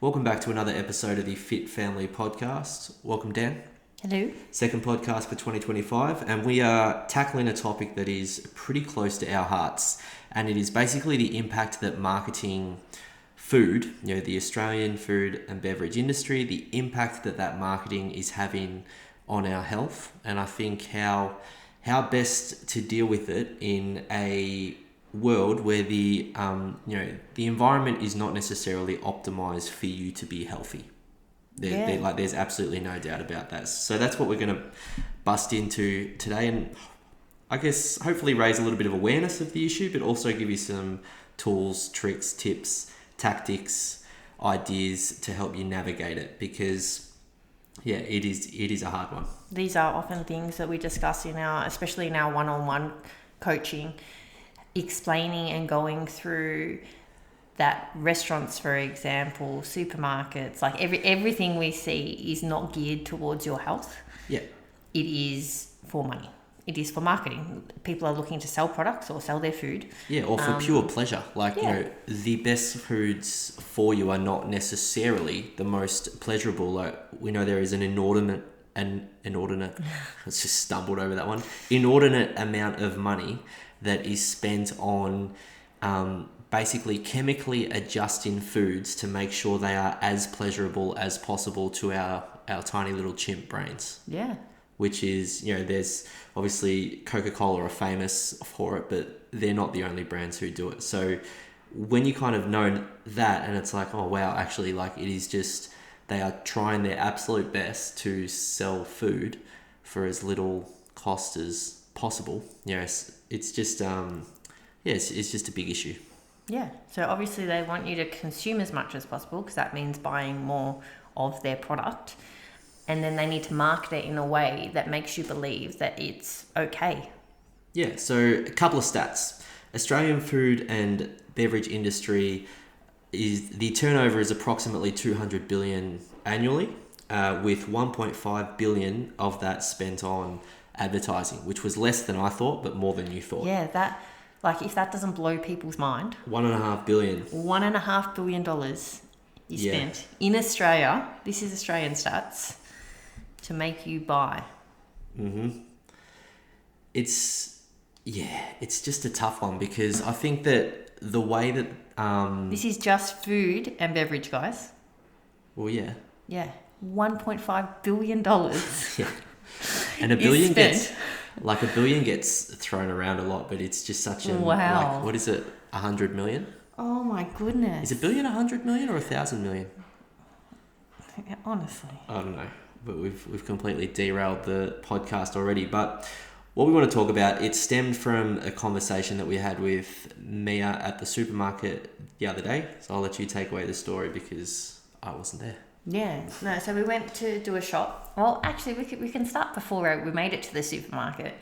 Welcome back to another episode of the Fit Family Podcast. Welcome, Dan. Hello. Second podcast for 2025, and we are tackling a topic that is pretty close to our hearts, and it is basically the impact that marketing food, the Australian food and beverage industry, the impact that marketing is having on our health, and I think how best to deal with it in a world where the environment is not necessarily optimized for you to be healthy. There's absolutely no doubt about that. So that's what we're going to bust into today, and I guess hopefully raise a little bit of awareness of the issue, but also give you some tools, tricks, tips, tactics, ideas to help you navigate it, because it is a hard one. These are often things that we discuss especially in our one-on-one coaching, explaining and going through that restaurants, for example, supermarkets, like everything we see is not geared towards your health. Yeah. It is for money. It is for marketing. People are looking to sell products or sell their food. Yeah, or for pure pleasure. The best foods for you are not necessarily the most pleasurable. Like, we know there is an inordinate let's just stumbled over that one. Inordinate amount of money that is spent on basically chemically adjusting foods to make sure they are as pleasurable as possible to our tiny little chimp brains. Yeah. Which is, there's obviously Coca-Cola are famous for it, but they're not the only brands who do it. So when you kind of know that, and it's like, oh wow, actually, like, it is just, they are trying their absolute best to sell food for as little cost as possible. Yes, it's just it's just a big issue. Yeah, so obviously they want you to consume as much as possible, because that means buying more of their product, and then they need to market it in a way that makes you believe that it's okay. Yeah, so a couple of stats. Australian food and beverage industry the turnover is approximately 200 billion annually, with 1.5 billion of that spent on advertising, which was less than I thought, but more than you thought. Yeah, if that doesn't blow people's mind. $1.5 billion. $1.5 billion is spent in Australia. This is Australian stats, to make you buy. Mm-hmm. It's just a tough one, because I think that the way that this is just food and beverage, guys. Well, yeah. Yeah, $1.5 billion. Yeah. And a billion gets thrown around a lot, but it's just such a wow. Like, what is it? 100 million? Oh my goodness! Is a billion 100 million or 1,000 million? Honestly, I don't know, but we've completely derailed the podcast already. But what we want to talk about, it stemmed from a conversation that we had with Mia at the supermarket the other day. So I'll let you take away the story, because I wasn't there. Yeah, no, so we went to do a shop. Well, actually, we can start before we made it to the supermarket,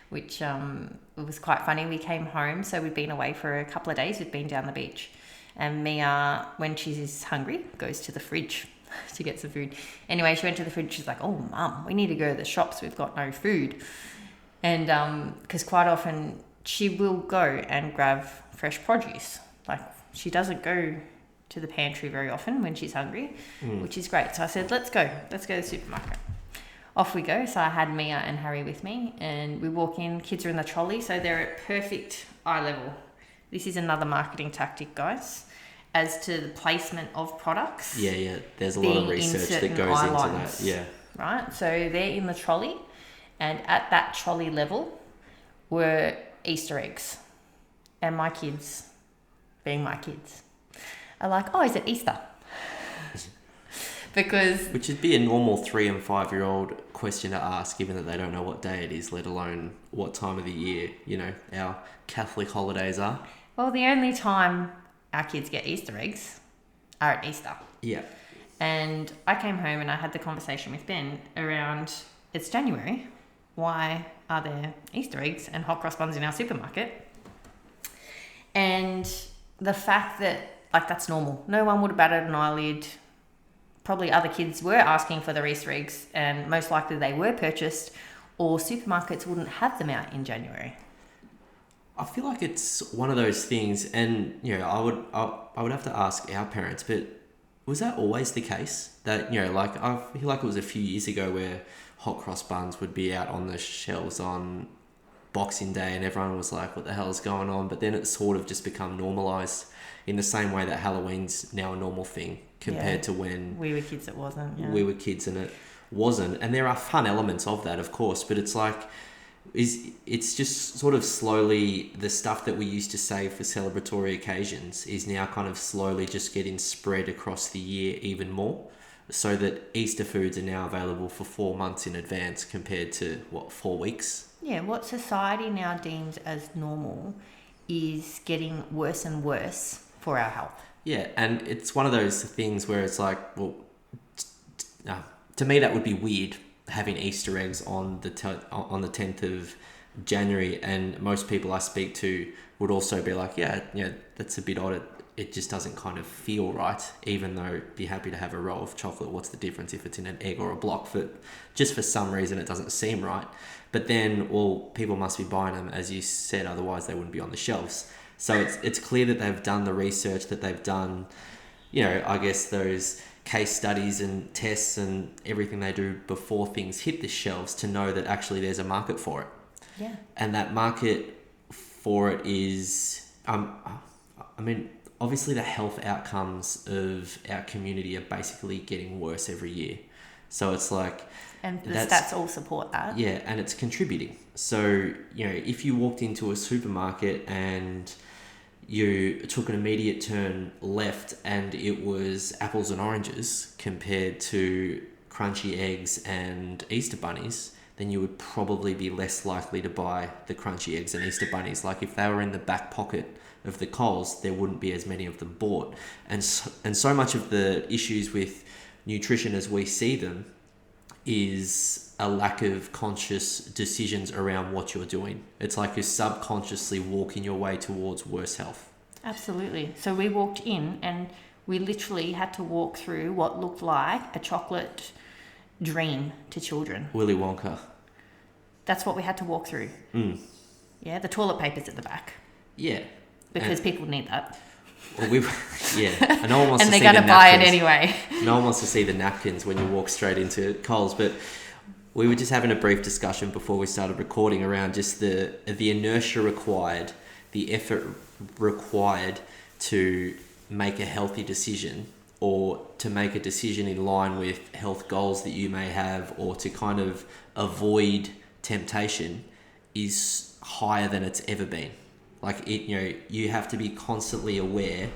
which it was quite funny. We came home, so we'd been away for a couple of days. We'd been down the beach. And Mia, when she's hungry, goes to the fridge to get some food. Anyway, she went to the fridge. She's like, oh, Mum, we need to go to the shops. We've got no food. And because quite often she will go and grab fresh produce. Like, she doesn't go to the pantry very often when she's hungry, which is great. So I said, let's go to the supermarket. Off we go. So I had Mia and Harry with me, and we walk in. Kids are in the trolley, so they're at perfect eye level. This is another marketing tactic, guys, as to the placement of products. Yeah. There's a lot of research that goes into that. Yeah. Right. So they're in the trolley, and at that trolley level were Easter eggs. And my kids, being my kids, are like, oh, is it Easter? Which would be a normal 3 and 5 year old question to ask, given that they don't know what day it is, let alone what time of the year, our Catholic holidays are. Well, the only time our kids get Easter eggs are at Easter. Yeah. And I came home and I had the conversation with Ben around, it's January. Why are there Easter eggs and hot cross buns in our supermarket? And the fact that, that's normal. No one would have batted an eyelid. Probably other kids were asking for their Easter eggs, and most likely they were purchased, or supermarkets wouldn't have them out in January. I feel like it's one of those things, and I would have to ask our parents, but Was that always the case? That, like I feel like it was a few years ago where hot cross buns would be out on the shelves on Boxing Day and everyone was like, what the hell is going on? But then it's sort of just become normalised in the same way that Halloween's now a normal thing compared to when we were kids. It wasn't. Yeah. we were kids and it wasn't. And there are fun elements of that, of course, but it's like, it's just sort of slowly the stuff that we used to save for celebratory occasions is now kind of slowly just getting spread across the year even more, so that Easter foods are now available for 4 months in advance compared to 4 weeks. Yeah, what society now deems as normal is getting worse and worse for our health. Yeah, and it's one of those things where it's like, well, to me that would be weird, having Easter eggs on the 10th of January, and most people I speak to would also be like, yeah, that's a bit odd. It just doesn't kind of feel right, even though be happy to have a roll of chocolate. What's the difference if it's in an egg or a block? Just for some reason, it doesn't seem right. But then, well, people must be buying them, as you said, otherwise they wouldn't be on the shelves. So it's clear that they've done the research, that they've done, I guess those case studies and tests and everything they do before things hit the shelves to know that actually there's a market for it. Yeah. And that market for it is, obviously the health outcomes of our community are basically getting worse every year. So it's like... And the stats all support that. Yeah, and it's contributing. So, if you walked into a supermarket and you took an immediate turn left and it was apples and oranges compared to crunchy eggs and Easter bunnies, then you would probably be less likely to buy the crunchy eggs and Easter bunnies. Like if they were in the back pocket of the Coles, there wouldn't be as many of them bought. And so much of the issues with nutrition as we see them is a lack of conscious decisions around what you're doing. It's like you're subconsciously walking your way towards worse health. Absolutely. So we walked in and we literally had to walk through what looked like a chocolate dream to children. Willy Wonka. That's what we had to walk through. Mm. Yeah, the toilet paper's at the back. Yeah. Because people need that. Well, and no one wants and to see they're going to buy it napkins. anyway. No one wants to see the napkins when you walk straight into Coles. But we were just having a brief discussion before we started recording around just the inertia required, the effort required to make a healthy decision, or to make a decision in line with health goals that you may have, or to kind of avoid temptation, is higher than it's ever been. Like you have to be constantly aware,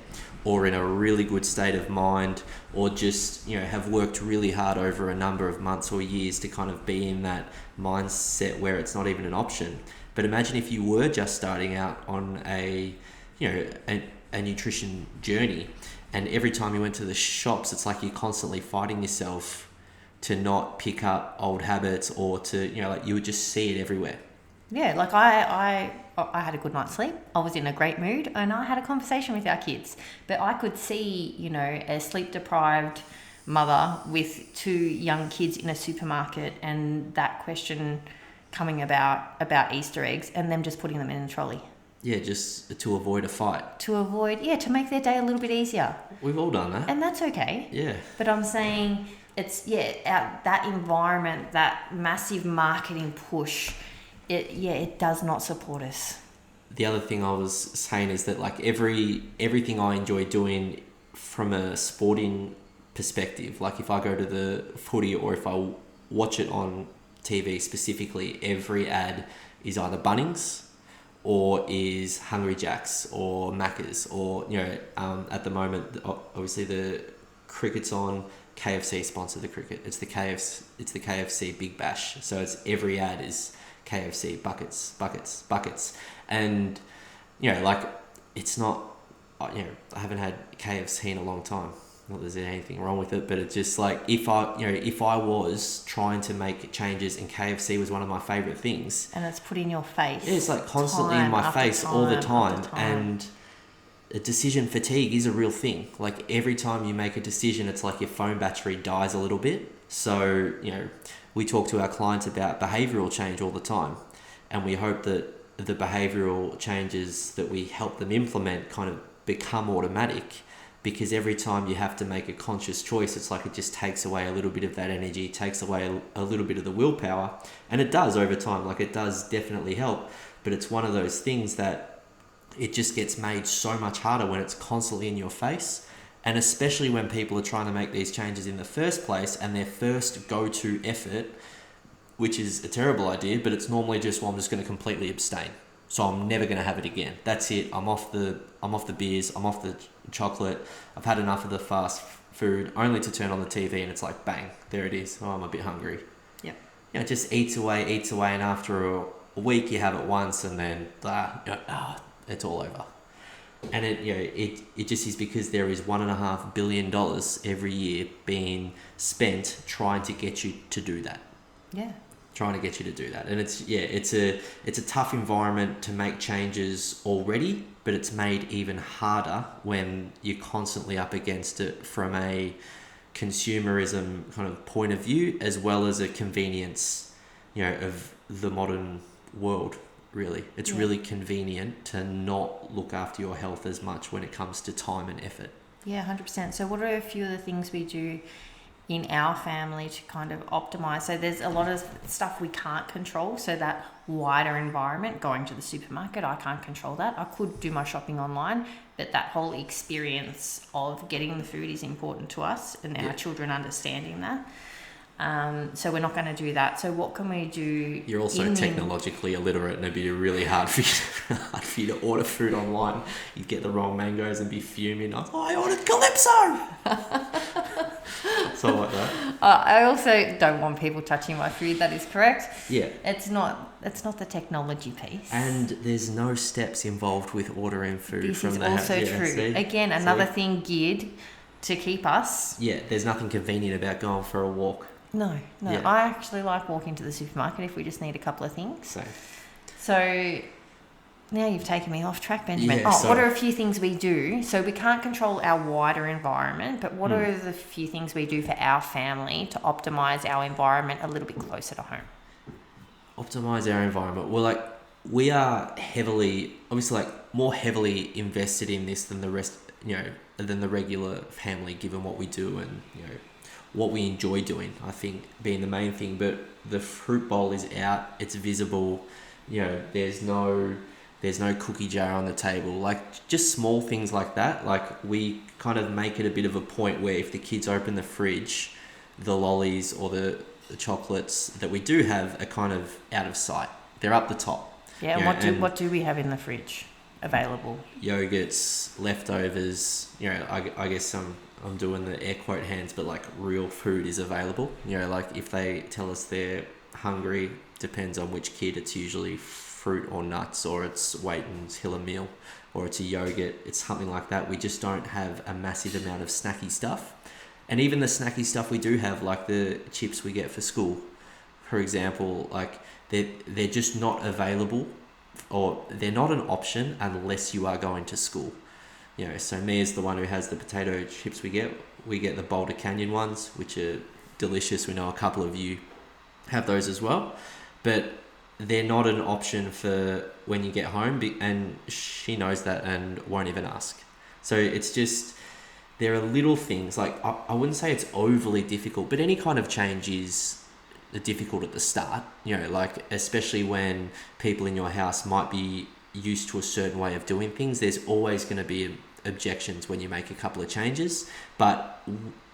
or in a really good state of mind, or just, have worked really hard over a number of months or years to kind of be in that mindset where it's not even an option. But imagine if you were just starting out on a nutrition journey, and every time you went to the shops, it's like you're constantly fighting yourself to not pick up old habits, or to, like you would just see it everywhere. Yeah, like I had a good night's sleep. I was in a great mood, and I had a conversation with our kids. But I could see, a sleep-deprived mother with 2 young kids in a supermarket, and that question coming about Easter eggs, and them just putting them in a trolley. Yeah, just to avoid a fight. To make their day a little bit easier. We've all done that. And that's okay. Yeah. But I'm saying it's, that environment, that massive marketing push, it does not support us. The other thing I was saying is that like everything I enjoy doing from a sporting perspective, like if I go to the footy or if I watch it on TV specifically, every ad is either Bunnings or is Hungry Jack's or Macca's, or at the moment obviously the cricket's on. KFC sponsor the cricket. It's the KFC Big Bash. So it's every ad is KFC buckets, and like it's not. I haven't had KFC in a long time. Not that there's anything wrong with it, but it's just like if I was trying to make changes and KFC was one of my favorite things, and it's put in your face. Yeah, it's like constantly in my face all the time, and decision fatigue is a real thing. Like every time you make a decision, it's like your phone battery dies a little bit. So we talk to our clients about behavioural change all the time, and we hope that the behavioural changes that we help them implement kind of become automatic. because every time you have to make a conscious choice, it's like it just takes away a little bit of that energy, takes away a little bit of the willpower. And it does over time, like it does definitely help. But it's one of those things that it just gets made so much harder when it's constantly in your face. And especially when people are trying to make these changes in the first place and their first go-to effort, which is a terrible idea, but it's normally just, well, I'm just going to completely abstain. So I'm never going to have it again. That's it. I'm off the beers. I'm off the chocolate. I've had enough of the fast food, only to turn on the TV and it's like, bang, there it is. Oh, I'm a bit hungry. Yep. It just eats away. And after a week you have it once and then it's all over. And it just is because there is $1.5 billion every year being spent trying to get you to do that. Yeah. Trying to get you to do that. And it's a tough environment to make changes already, but it's made even harder when you're constantly up against it from a consumerism kind of point of view, as well as a convenience, of the modern world. Really, it's really convenient to not look after your health as much when it comes to time and effort. Yeah, 100%. So what are a few of the things we do in our family to kind of optimize? So there's a lot of stuff we can't control. So that wider environment, going to the supermarket, I can't control that. I could do my shopping online, but that whole experience of getting the food is important to us, and our children understanding that. So we're not going to do that. So what can we do? You're also technologically illiterate, and it'd be really hard for you to order food online. You'd get the wrong mangoes and be fuming. I ordered Calypso. So like that. I also don't want people touching my food. That is correct. Yeah. It's not the technology piece. And there's no steps involved with ordering food this from is the also true. See? Again, another thing geared to keep us. Yeah, there's nothing convenient about going for a walk. No. Yeah. I actually like walking to the supermarket if we just need a couple of things. So now you've taken me off track, Benjamin. Yeah, what are a few things we do? So we can't control our wider environment, but what are the few things we do for our family to optimize our environment a little bit closer to home? Optimize our environment. Well, like, we are more heavily invested in this than the rest, than the regular family, given what we do and, what we enjoy doing, I think, being the main thing. But the fruit bowl is out, it's visible, there's no cookie jar on the table, like just small things like that. Like, we kind of make it a bit of a point where if the kids open the fridge, the lollies or the chocolates that we do have are kind of out of sight. They're up the top. Yeah, and what do we have in the fridge available? Yogurts, leftovers, I guess I'm doing the air quote hands, but like real food is available. Like if they tell us they're hungry, depends on which kid, it's usually fruit or nuts, or it's Waiton's Hill meal, or it's a yogurt, it's something like that. We just don't have a massive amount of snacky stuff. And even the snacky stuff we do have, like the chips we get for school, for example, like they're just not available, or they're not an option unless you are going to school. So me as the one who has the potato chips we get the Boulder Canyon ones, which are delicious. We know a couple of you have those as well, but they're not an option for when you get home, and she knows that and won't even ask. So it's just, there are little things, like I wouldn't say it's overly difficult, but any kind of change is difficult at the start, like especially when people in your house might be used to a certain way of doing things. There's always going to be objections when you make a couple of changes. But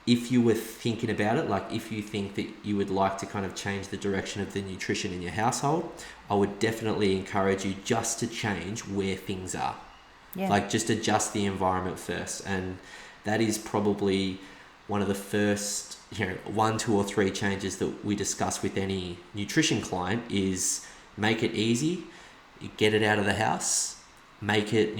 if you were thinking about it, like if you think that you would like to kind of change the direction of the nutrition in your household, I would definitely encourage you just to change where things are. Like just adjust the environment first. And that is probably one of the first 1, 2 or 3 changes that we discuss with any nutrition client is make it easy, get it out of the house, make it,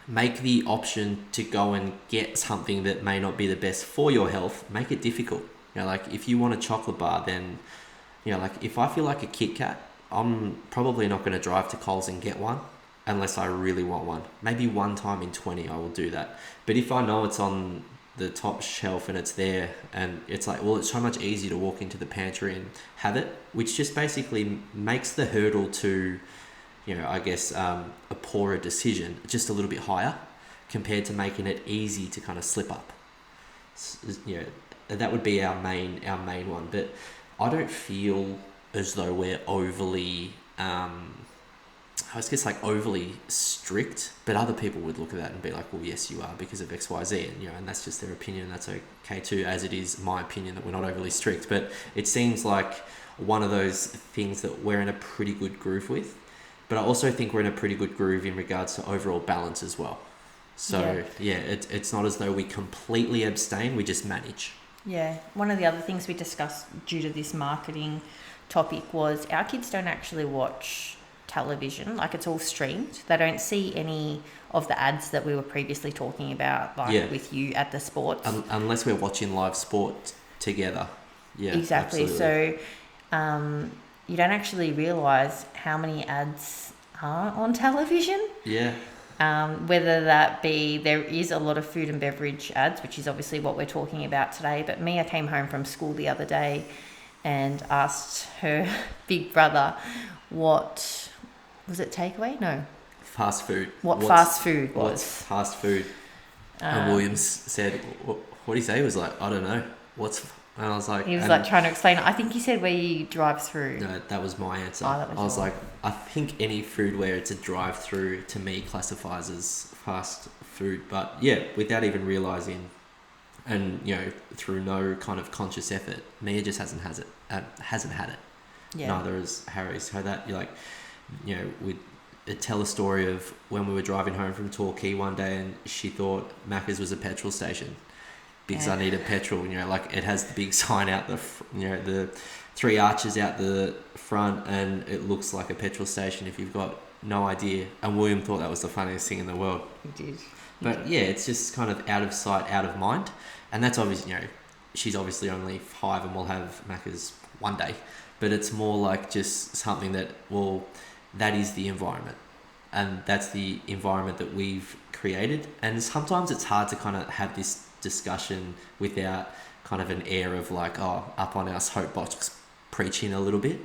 make the option to go and get something that may not be the best for your health, make it difficult. Like if you want a chocolate bar, then, like if I feel like a Kit Kat, I'm probably not going to drive to Coles and get one unless I really want one. Maybe one time in 20 I will do that. But if I know it's on the top shelf and it's there, and it's like, well, it's so much easier to walk into the pantry and have it, which just basically makes the hurdle to, a poorer decision just a little bit higher, compared to making it easy to kind of slip up. You know, that would be our main one. But I don't feel as though we're overly, I was just like overly strict, but other people would look at that and be like, well, yes, you are because of X, Y, Z, and and that's just their opinion. And that's okay too, as it is my opinion that we're not overly strict. But it seems like one of those things that we're in a pretty good groove with. But I also think we're in a pretty good groove in regards to overall balance as well. So it's not as though we completely abstain, we just manage. Yeah, one of the other things we discussed due to this marketing topic was our kids don't actually watch television, like it's all streamed. They don't see any of the ads that we were previously talking about, like with you at the sports. Unless we're watching live sport together. Yeah, exactly. Absolutely. So you don't actually realise how many ads are on television. Yeah. Whether that be, there is a lot of food and beverage ads, which is obviously what we're talking about today. But Mia came home from school the other day and asked her big brother, what was it, takeaway? No. Fast food. Fast food was. What's fast food? And Williams said, what did he say? He was like, I don't know. And I was like... He was like trying to explain it. I think he said where you drive through. No, that was my answer. Oh, I was like, I think any food where it's a drive-through to me classifies as fast food. But yeah, without even realising and, through no kind of conscious effort, Mia just hasn't had it. Yeah. Neither has Harry. So that, we'd tell a story of when we were driving home from Torquay one day and she thought Macca's was a petrol station. Because I needed petrol, like it has the big sign out the 3 arches out the front, and it looks like a petrol station if you've got no idea. And William thought that was the funniest thing in the world. He did. But yeah, it's just kind of out of sight, out of mind. And that's obviously, she's obviously only 5 and we'll have Macca's one day. But it's more like just something that, well, that is the environment. And that's the environment that we've created. And sometimes it's hard to kind of have this discussion without kind of an air of like, up on our soapbox preaching a little bit.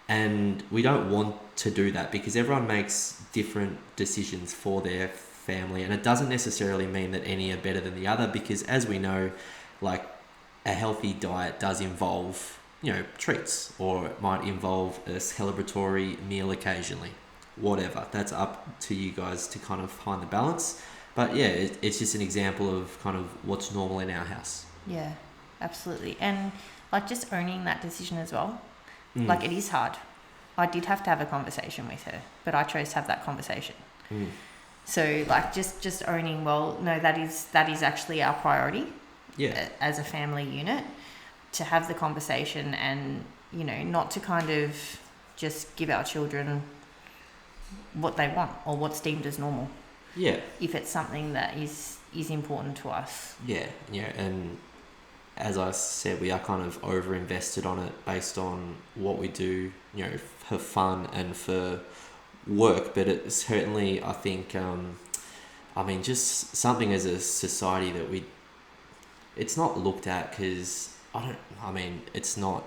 And we don't want to do that because everyone makes different decisions for their family, and it doesn't necessarily mean that any are better than the other, because as we know, like a healthy diet does involve treats, or it might involve a celebratory meal occasionally, whatever. That's up to you guys to kind of find the balance. But yeah, it's just an example of kind of what's normal in our house. Yeah, absolutely. And like just owning that decision as well. Like it is hard. I did have to have a conversation with her, but I chose to have that conversation. So like just owning, well, no, that is actually our priority. Yeah. As a family unit, to have the conversation and, not to kind of just give our children what they want or what's deemed as normal. Yeah. If it's something that is important to us. Yeah, and as I said, we are kind of over-invested on it based on what we do, for fun and for work. But it certainly, I think, just something as a society that it's not looked at because, it's not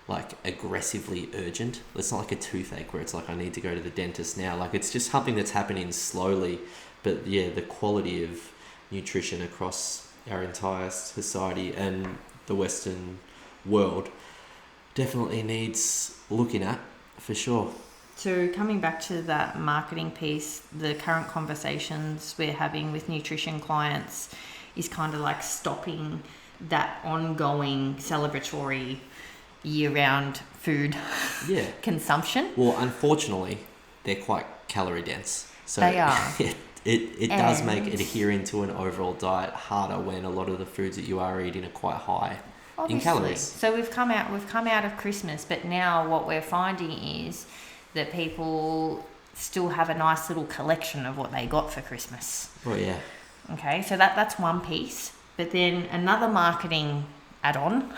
like aggressively urgent. It's not like a toothache where it's like I need to go to the dentist now. Like it's just something that's happening slowly. But yeah, the quality of nutrition across our entire society and the Western world definitely needs looking at for sure. So coming back to that marketing piece, the current conversations we're having with nutrition clients is kind of like stopping that ongoing celebratory year-round food consumption. Well, unfortunately, they're quite calorie dense. So they are. It does make adhering to an overall diet harder when a lot of the foods that you are eating are quite high in calories. So we've come out of Christmas, but now what we're finding is that people still have a nice little collection of what they got for Christmas. Oh yeah. Okay, so that's one piece. But then another marketing add-on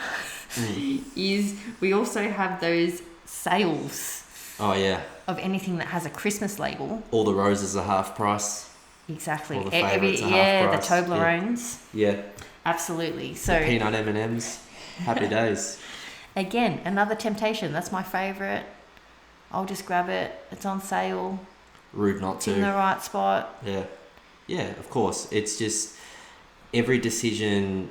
is we also have those sales. Oh yeah. Of anything that has a Christmas label. All the roses are half price. Exactly. All the favourites are half price. The Toblerones. Yeah. Absolutely. So the peanut M&Ms. Happy days. Again, another temptation. That's my favourite. I'll just grab it. It's on sale. Rude not it's to. In the right spot. Yeah. Yeah, of course. It's just every decision,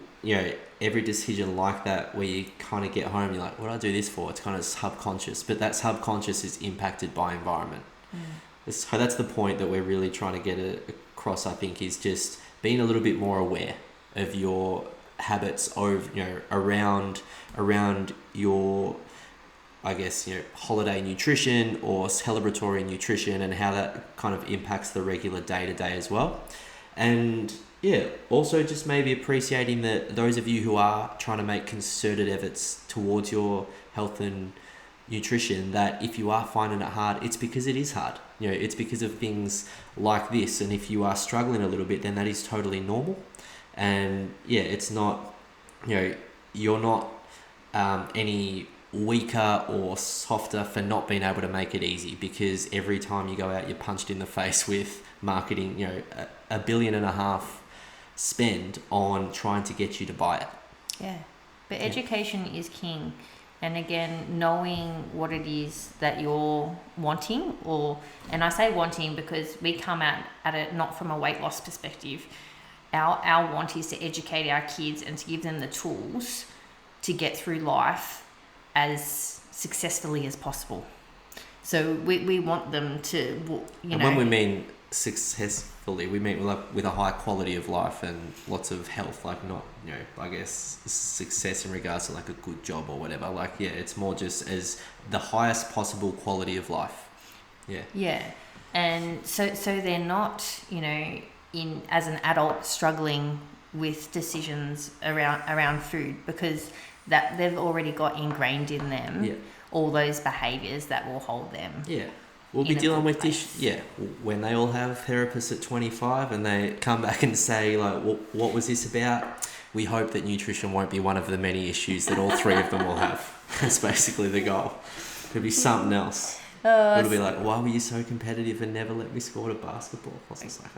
every decision like that where you kind of get home, you're like, what do I do this for? It's kind of subconscious, but that subconscious is impacted by environment. So that's the point that we're really trying to get across, I think, is just being a little bit more aware of your habits around your, I guess, holiday nutrition or celebratory nutrition, and how that kind of impacts the regular day to day as well. And yeah, also just maybe appreciating that those of you who are trying to make concerted efforts towards your health and nutrition, that if you are finding it hard, it's because it is hard. It's because of things like this. And if you are struggling a little bit, then that is totally normal. And yeah, it's not, you're not any weaker or softer for not being able to make it easy, because every time you go out, you're punched in the face with marketing, $1.5 billion spend on trying to get you to buy it. Yeah, but education is king. And again, knowing what it is that you're wanting, and I say wanting because we come at it not from a weight loss perspective. Our want is to educate our kids and to give them the tools to get through life as successfully as possible. So we want them to, And when we mean successfully, we mean like with a high quality of life and lots of health, like not, I guess success in regards to like a good job or whatever. Like, yeah, it's more just as the highest possible quality of life. Yeah. Yeah. And so they're not, in as an adult struggling with decisions around food, because that they've already got ingrained in them all those behaviors that will hold them. Yeah. We'll be dealing with this, when they all have therapists at 25 and they come back and say, like, what was this about? We hope that nutrition won't be one of the many issues that all three of them will have. That's basically the goal. It'll be something else. It'll be like, why were you so competitive and never let me score a basketball? I was just like,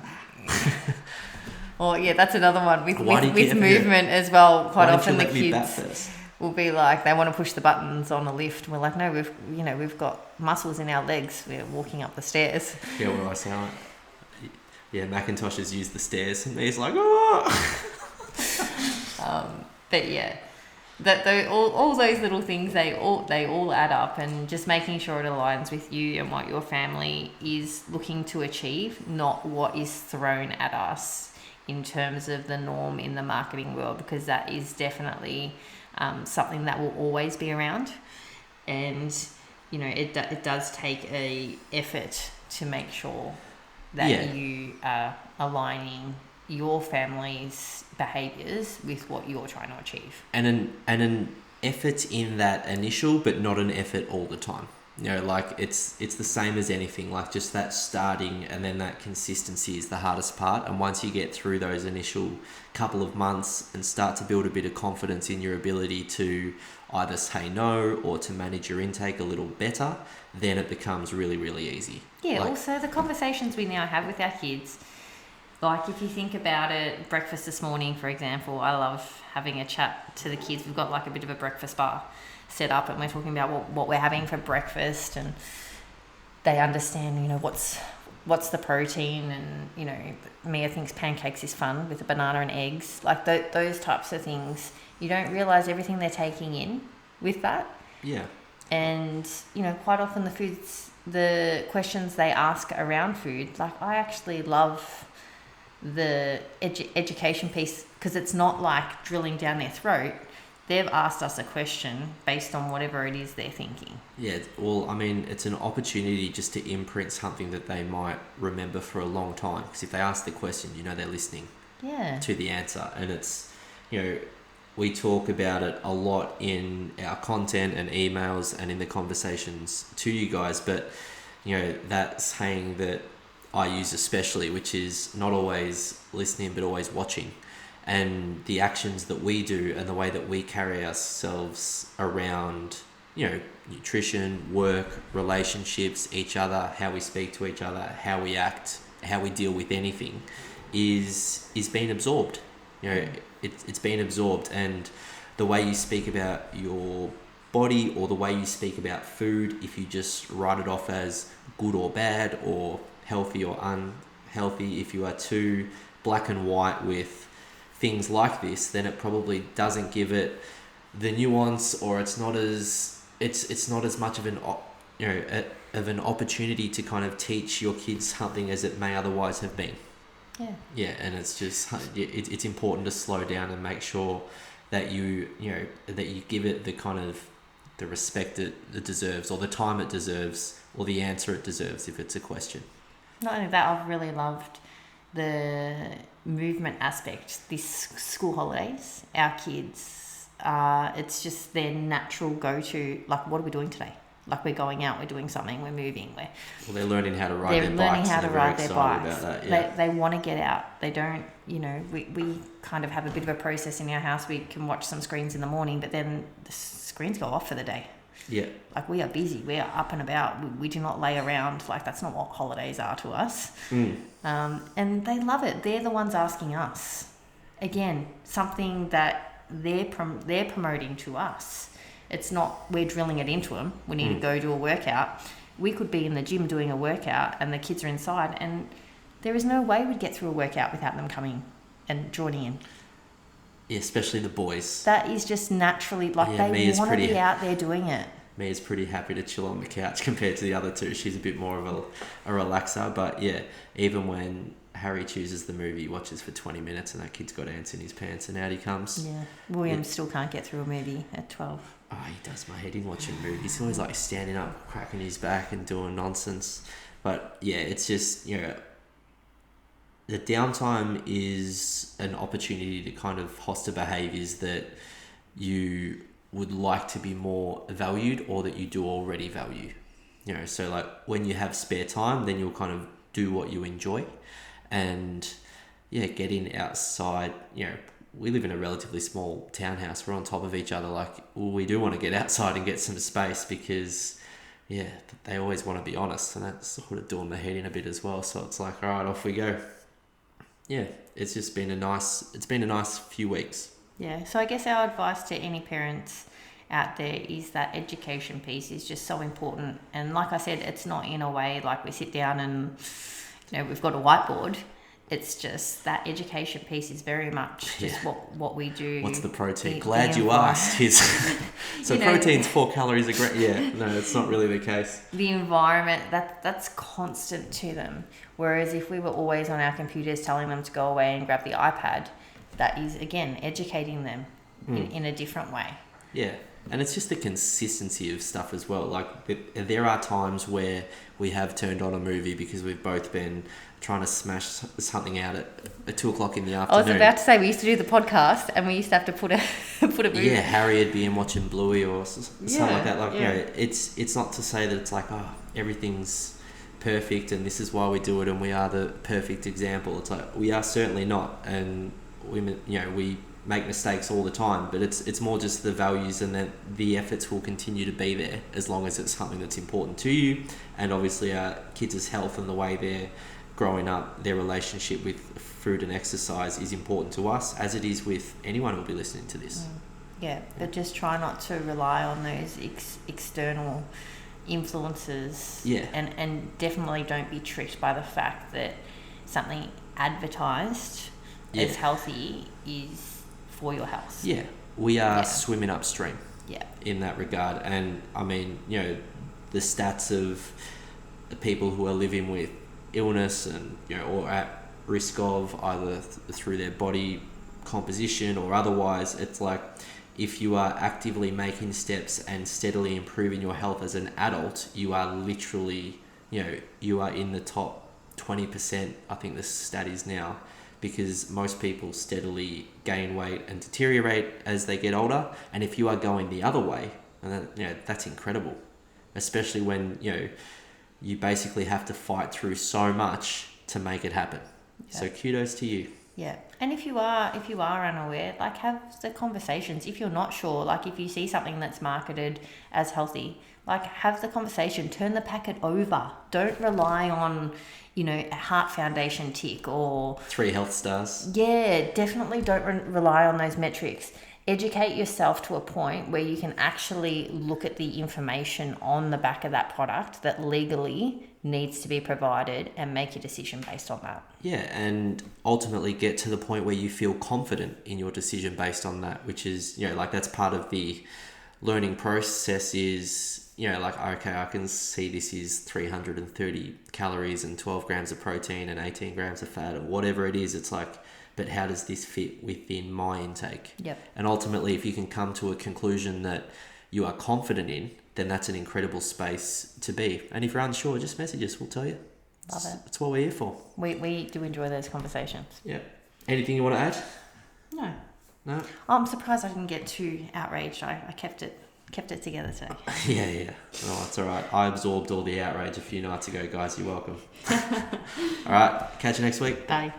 Well, yeah, that's another one with movement as well. Quite often the kids will be like, they want to push the buttons on a lift. We're like, no, we've got muscles in our legs. We're walking up the stairs. Yeah, where I sound like, Macintosh has used the stairs, and he's like, oh. But yeah, all those little things, they all add up, and just making sure it aligns with you and what your family is looking to achieve, not what is thrown at us in terms of the norm in the marketing world, because that is definitely something that will always be around. And it does take a effort to make sure that you are aligning your family's behaviors with what you're trying to achieve, and an effort in that initial, but not an effort all the time. Like it's the same as anything, like just that starting and then that consistency is the hardest part. And once you get through those initial couple of months and start to build a bit of confidence in your ability to either say no or to manage your intake a little better, then it becomes really, really easy. Yeah, also the conversations we now have with our kids, like if you think about it, breakfast this morning, for example, I love having a chat to the kids. We've got like a bit of a breakfast bar set up, and we're talking about what we're having for breakfast, and they understand, what's the protein, and Mia thinks pancakes is fun with a banana and eggs, like those types of things. You don't realize everything they're taking in with that. Yeah. And quite often the questions they ask around food, like I actually love the education piece, because it's not like drilling down their throat. They've asked us a question based on whatever it is they're thinking. Yeah, well, I mean, it's an opportunity just to imprint something that they might remember for a long time. Because if they ask the question, they're listening to the answer. And it's, we talk about it a lot in our content and emails and in the conversations to you guys. But, that saying that I use especially, which is not always listening, but always watching. And the actions that we do and the way that we carry ourselves around, nutrition, work, relationships, each other, how we speak to each other, how we act, how we deal with anything is being absorbed. It's being absorbed. And the way you speak about your body or the way you speak about food, if you just write it off as good or bad or healthy or healthy, if you are too black and white with things like this, then it probably doesn't give it the nuance, or it's not as much of an opportunity to kind of teach your kids something as it may otherwise have been. Yeah, and it's just it's important to slow down and make sure that you give it the kind of the respect it deserves, or the time it deserves, or the answer it deserves if it's a question. Not only that, I've really loved the movement aspect. This school holidays, our kids, it's just their natural go-to. Like, what are we doing today? Like, we're going out, we're doing something, we're moving. They're learning how to ride their bikes. They're learning how to ride their bikes. About that, yeah. They want to get out. They don't, we kind of have a bit of a process in our house. We can watch some screens in the morning, but then the screens go off for the day. Yeah. Like, we are busy. We are up and about. We do not lay around. Like, that's not what holidays are to us. And they love it. They're the ones asking us. Again, something that they're promoting to us. It's not we're drilling it into them. We need to go do a workout. We could be in the gym doing a workout and the kids are inside, and there is no way we'd get through a workout without them coming and joining in. Yeah, especially the boys. That is just naturally, like, they want to be out there doing it. Mia's pretty happy to chill on the couch compared to the other two. She's a bit more of a relaxer. But yeah, even when Harry chooses the movie, he watches for 20 minutes and that kid's got ants in his pants and out he comes. Yeah. William still can't get through a movie at 12. Oh, he does my head in watching movies. He's always like standing up, cracking his back and doing nonsense. But yeah, it's just, the downtime is an opportunity to kind of foster behaviours that you would like to be more valued, or that you do already value. So like when you have spare time, then you'll kind of do what you enjoy. And yeah, getting outside, we live in a relatively small townhouse. We're on top of each other. Like, we do want to get outside and get some space because, yeah, they always want to be honest, and that's sort of doing the head in a bit as well. So it's like, all right, off we go. Yeah, it's just been a nice few weeks. Yeah. So I guess our advice to any parents out there is that education piece is just so important. And like I said, it's not in a way like we sit down and, we've got a whiteboard. It's just that education piece is very much just what we do. What's the protein? Glad you asked. So protein's 4 calories a gram. Yeah, no, it's not really the case. The environment, that's constant to them. Whereas if we were always on our computers telling them to go away and grab the iPad, that is, again, educating them in a different way. Yeah, and it's just the consistency of stuff as well. Like, there are times where we have turned on a movie because we've both been trying to smash something out at 2 o'clock in the afternoon. I was about to say, we used to do the podcast and we used to have to put a movie. Yeah, Harry would be in watching Bluey or something like that. Like, it's not to say that it's like, everything's perfect and this is why we do it and we are the perfect example. It's like, we are certainly not, and we make mistakes all the time, but it's more just the values, and that the efforts will continue to be there as long as it's something that's important to you. And obviously our kids' health and the way they're growing up, their relationship with food and exercise is important to us, as it is with anyone who will be listening to this. Yeah, but just try not to rely on those external influences. Yeah. And definitely don't be tricked by the fact that something advertised as healthy is for your health. Yeah, we are swimming upstream. Yeah. In that regard, and I mean, the stats of the people who are living with illness and or at risk of either through their body composition or otherwise, it's like, if you are actively making steps and steadily improving your health as an adult, you are literally, you are in the top 20%, I think the stat is now, because most people steadily gain weight and deteriorate as they get older. And if you are going the other way, and that's incredible, especially when, you basically have to fight through so much to make it happen. Yeah. So kudos to you. Yeah. And if you are unaware, like, have the conversations. If you're not sure, like, if you see something that's marketed as healthy, like, have the conversation, turn the packet over. Don't rely on, a Heart Foundation tick or 3 health stars. Yeah, definitely don't rely on those metrics. educate yourself to a point where you can actually look at the information on the back of that product that legally needs to be provided and make your decision based on that. Yeah, and ultimately get to the point where you feel confident in your decision based on that, which is, like that's part of the learning process is, like, okay, I can see this is 330 calories and 12 grams of protein and 18 grams of fat or whatever it is. It's like, but how does this fit within my intake? Yep. And ultimately, if you can come to a conclusion that you are confident in, then that's an incredible space to be. And if you're unsure, just message us. We'll tell you. Love it. That's what we're here for. We do enjoy those conversations. Yeah. Anything you want to add? No. No? I'm surprised I didn't get too outraged. I kept it together today. Yeah. Oh, that's all right. I absorbed all the outrage a few nights ago, guys. You're welcome. All right. Catch you next week. Bye.